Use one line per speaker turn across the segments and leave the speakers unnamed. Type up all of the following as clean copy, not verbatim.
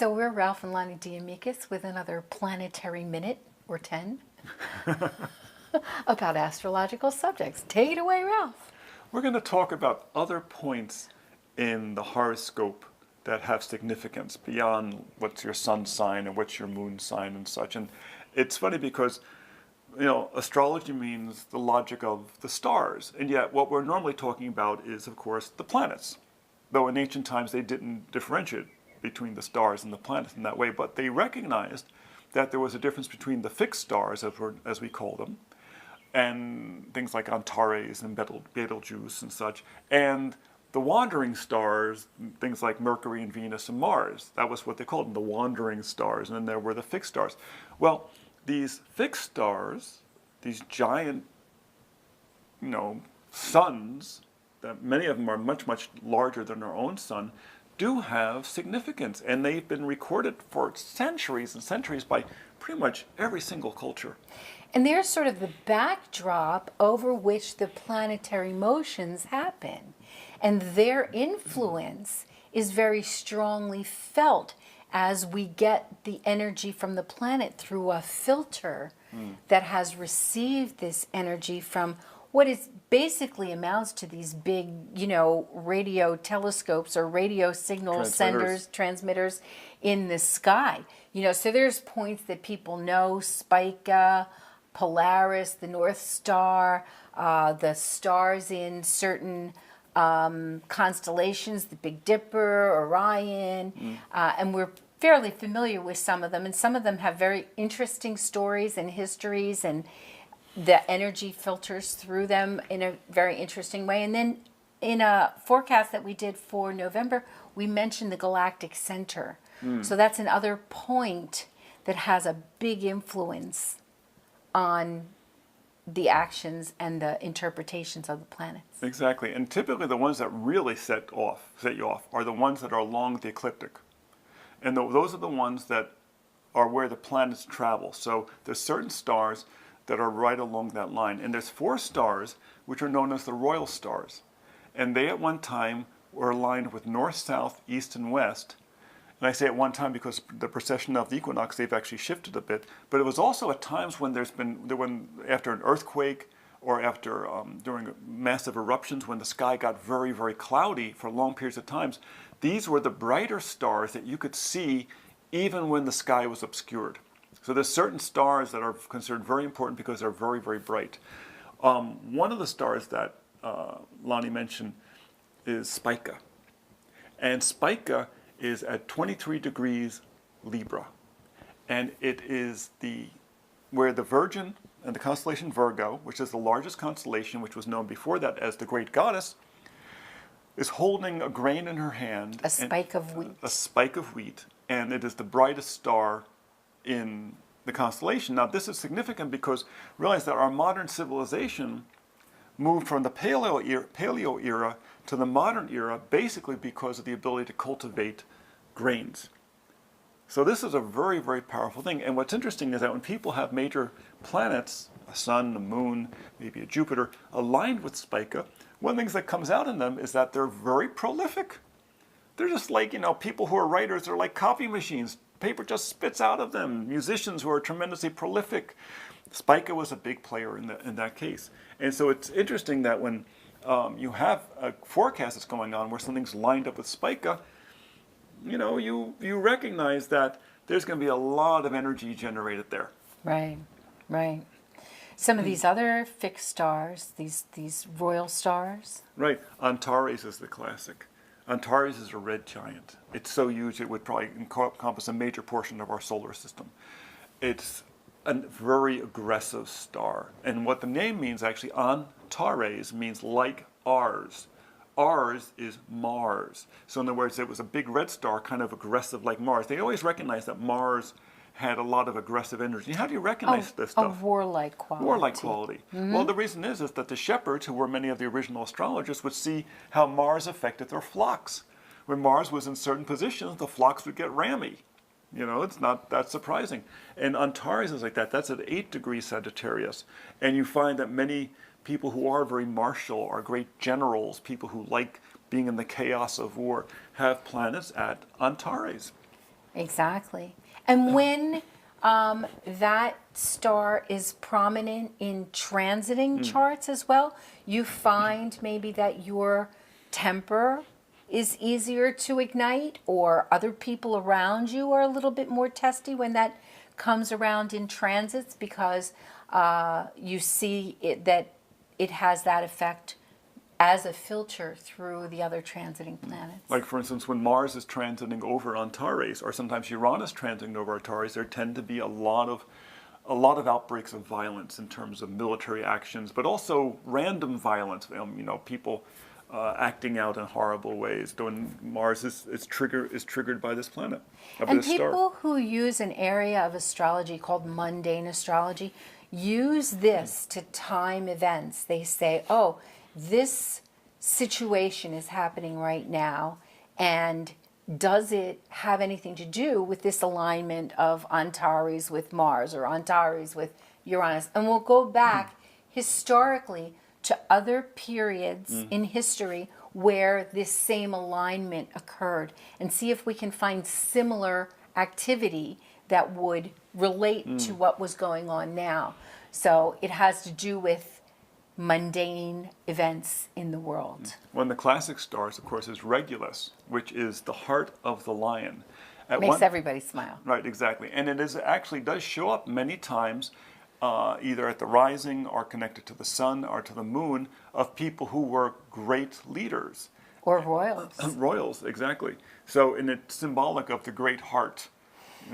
So we're Ralph and Lahni DeAmicis with another planetary minute or 10 about astrological subjects. Take it away, Ralph.
We're going to talk about other points in the horoscope that have significance beyond what's your sun sign and what's your moon sign and such. And it's funny because, astrology means the logic of the stars. And yet what we're normally talking about is, of course, the planets. Though in ancient times they didn't differentiate between the stars and the planets in that way, but they recognized that there was a difference between the fixed stars, as we call them, and things like Antares and Betelgeuse and such, and the wandering stars, things like Mercury and Venus and Mars. That was what they called them, the wandering stars, and then there were the fixed stars. Well, these fixed stars, these giant, suns, that many of them are much, much larger than our own sun, do have significance, and they've been recorded for centuries and centuries by pretty much every single culture.
And they're sort of the backdrop over which the planetary motions happen. And their influence is very strongly felt as we get the energy from the planet through a filter that has received this energy from what is basically amounts to these big, radio telescopes or radio signal transmitters in the sky. So there's points that people know: Spica, Polaris, the North Star, the stars in certain constellations, the Big Dipper, Orion, and we're fairly familiar with some of them, and some of them have very interesting stories and histories, and the energy filters through them in a very interesting way. And then in a forecast that we did for November, we mentioned the Galactic Center. So that's another point that has a big influence on the actions and the interpretations of the planets.
Exactly, and typically the ones that really set you off are the ones that are along the ecliptic. And those are the ones that are where the planets travel. So there's certain stars that are right along that line. And there's 4 stars which are known as the royal stars. And they at one time were aligned with north, south, east, and west. And I say at one time because the precession of the equinox, they've actually shifted a bit. But it was also at times when after an earthquake or after during massive eruptions, when the sky got very, very cloudy for long periods of times, these were the brighter stars that you could see even when the sky was obscured. So there's certain stars that are considered very important because they're very, very bright. One of the stars that Lahni mentioned is Spica. And Spica is at 23 degrees Libra. And it is where the Virgin and the constellation Virgo, which is the largest constellation, which was known before that as the Great Goddess, is holding a grain in her hand.
A spike of wheat.
A spike of wheat. And it is the brightest star in the constellation. Now this is significant because realize that our modern civilization moved from the Paleo era to the modern era basically because of the ability to cultivate grains. So this is a very, very powerful thing. And what's interesting is that when people have major planets, a sun, a moon, maybe a Jupiter, aligned with Spica, one of the things that comes out in them is that they're very prolific. They're just like, people who are writers are like copy machines. Paper just spits out of them. Musicians who are tremendously prolific. Spica was a big player in that case. And so it's interesting that when you have a forecast that's going on where something's lined up with Spica, you recognize that there's going to be a lot of energy generated there.
Right, right. Some of these other fixed stars, these royal stars.
Right. Antares is the classic. Antares is a red giant. It's so huge it would probably encompass a major portion of our solar system. It's a very aggressive star. And what the name means actually, Antares, means like ours. Ours is Mars. So in other words, it was a big red star, kind of aggressive like Mars. They always recognized that Mars had a lot of aggressive energy. How do you recognize this stuff?
A warlike quality.
Warlike quality. Well, the reason is that the shepherds, who were many of the original astrologers, would see how Mars affected their flocks. When Mars was in certain positions, the flocks would get rammy. It's not that surprising. And Antares is like that. That's at 8 degrees Sagittarius. And you find that many people who are very martial, are great generals, people who like being in the chaos of war, have planets at Antares.
Exactly. And when that star is prominent in transiting charts as well, you find maybe that your temper is easier to ignite, or other people around you are a little bit more testy when that comes around in transits, because you see that it has that effect as a filter through the other transiting planets.
Like, for instance, when Mars is transiting over Antares, or sometimes Uranus transiting over Antares, there tend to be a lot of outbreaks of violence in terms of military actions, but also random violence. People acting out in horrible ways. When Mars is triggered by this planet, by
And
this star.
people who use an area of astrology called mundane astrology use this to time events. They say, oh, this situation is happening right now, and does it have anything to do with this alignment of Antares with Mars or Antares with Uranus? And we'll go back historically to other periods in history where this same alignment occurred, and see if we can find similar activity that would relate to what was going on now. So it has to do with mundane events in the world.
One of the classic stars, of course, is Regulus, which is the heart of the lion.
Makes everybody smile.
Right, exactly. And it actually does show up many times, either at the rising or connected to the sun or to the moon, of people who were great leaders.
Or royals.
Royals, exactly. So, and it's symbolic of the great heart,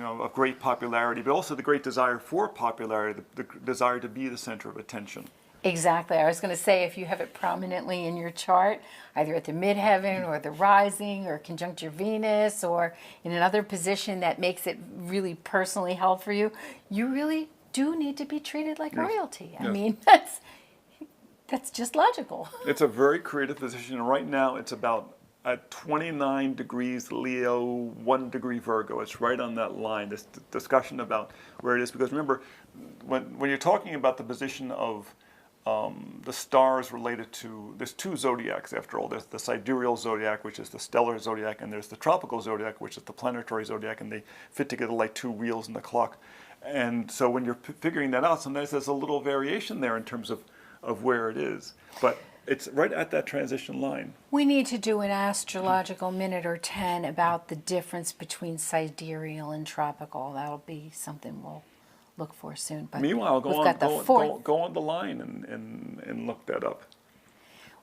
of great popularity, but also the great desire for popularity, the desire to be the center of attention.
Exactly. I was going to say, if you have it prominently in your chart, either at the midheaven or the rising or conjunct your Venus or in another position that makes it really personally held for you, you really do need to be treated like royalty. I mean, that's just logical.
It's a very creative position. Right now, it's about at 29 degrees Leo, 1 degree Virgo. It's right on that line, this discussion about where it is. Because remember, when you're talking about the position of the stars related to, there's two zodiacs after all. There's the sidereal zodiac, which is the stellar zodiac, and there's the tropical zodiac, which is the planetary zodiac, and they fit together like two wheels in the clock. And so when you're figuring that out, sometimes there's a little variation there in terms of where it is. But it's right at that transition line.
We need to do an astrological minute or 10 about the difference between sidereal and tropical. That'll be something we'll look for soon. But
meanwhile, go on the line and look that up.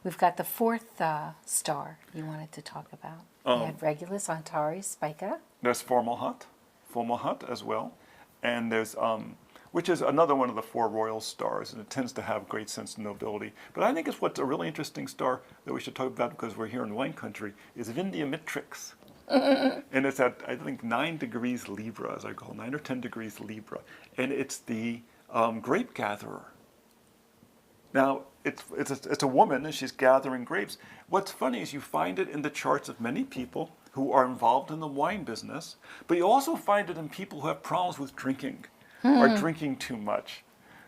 We've got the fourth star you wanted to talk about. We have Regulus, Antares, Spica.
There's Fomalhaut as well, and there's which is another one of the four royal stars, and it tends to have great sense of nobility. But I think it's what's a really interesting star that we should talk about, because we're here in wine country, is Vindia Mitrix. And it's at, I think, 9 degrees Libra, as I call 9 or 10 degrees Libra. And it's the Grape Gatherer. Now, it's a woman, and she's gathering grapes. What's funny is you find it in the charts of many people who are involved in the wine business, but you also find it in people who have problems with drinking or drinking too much.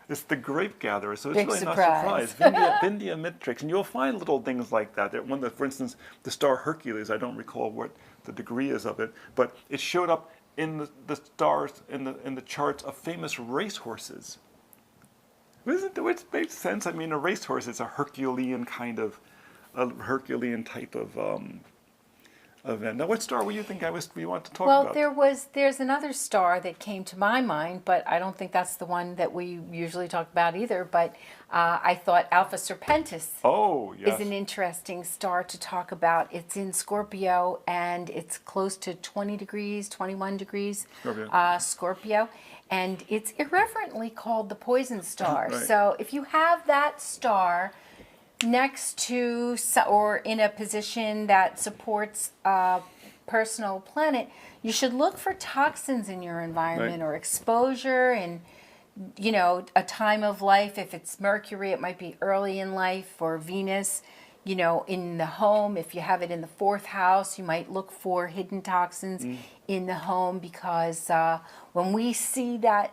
It's the Grape Gatherer, so it's
Big
really
surprise.
not surprised. Vindia Mitrix, and you'll find little things like that. For instance, the star Hercules, I don't recall what the degree is of it, but it showed up in the stars, in the charts of famous racehorses. Which makes sense. I mean, a racehorse is a Herculean type of event. Now, what star were you think we want to talk about?
Well, there's another star that came to my mind, but I don't think that's the one that we usually talk about either. But I thought Alfa Serpentis is an interesting star to talk about. It's in Scorpio, and it's close to 20 degrees, 21 degrees Scorpio. And it's irreverently called the poison star.
Right.
So if you have that star next to or in a position that supports a personal planet, you should look for toxins in your environment or exposure and, a time of life. If it's Mercury, it might be early in life, or Venus, in the home. If you have it in the 4th house, you might look for hidden toxins in the home, because when we see that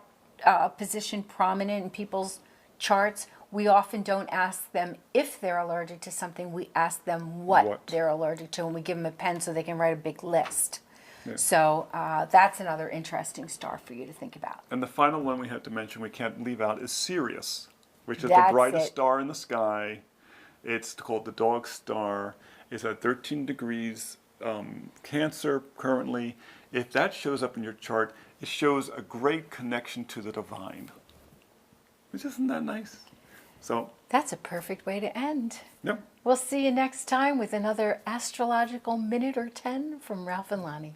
position prominent in people's charts, we often don't ask them if they're allergic to something. We ask them what they're allergic to, and we give them a pen so they can write a big list.
Yeah.
So that's another interesting star for you to think about.
And the final one we have to mention, we can't leave out, is Sirius, which is the
That's
brightest
it.
star in the sky. It's called the dog star. It's at 13 degrees Cancer currently. If that shows up in your chart, it shows a great connection to the divine. Which isn't that nice? So,
That's a perfect way to end.
yep.
We'll see you next time with another astrological minute or 10 from Ralph and Lahni.